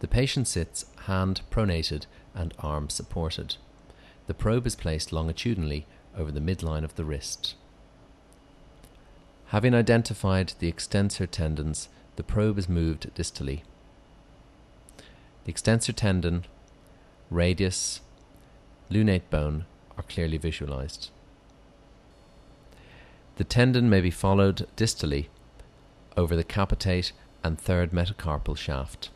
The patient sits hand pronated and arms supported. The probe is placed longitudinally over the midline of the wrist. Having identified the extensor tendons, the probe is moved distally. The extensor tendon, radius, lunate bone are clearly visualized. The tendon may be followed distally over the capitate and third metacarpal shaft.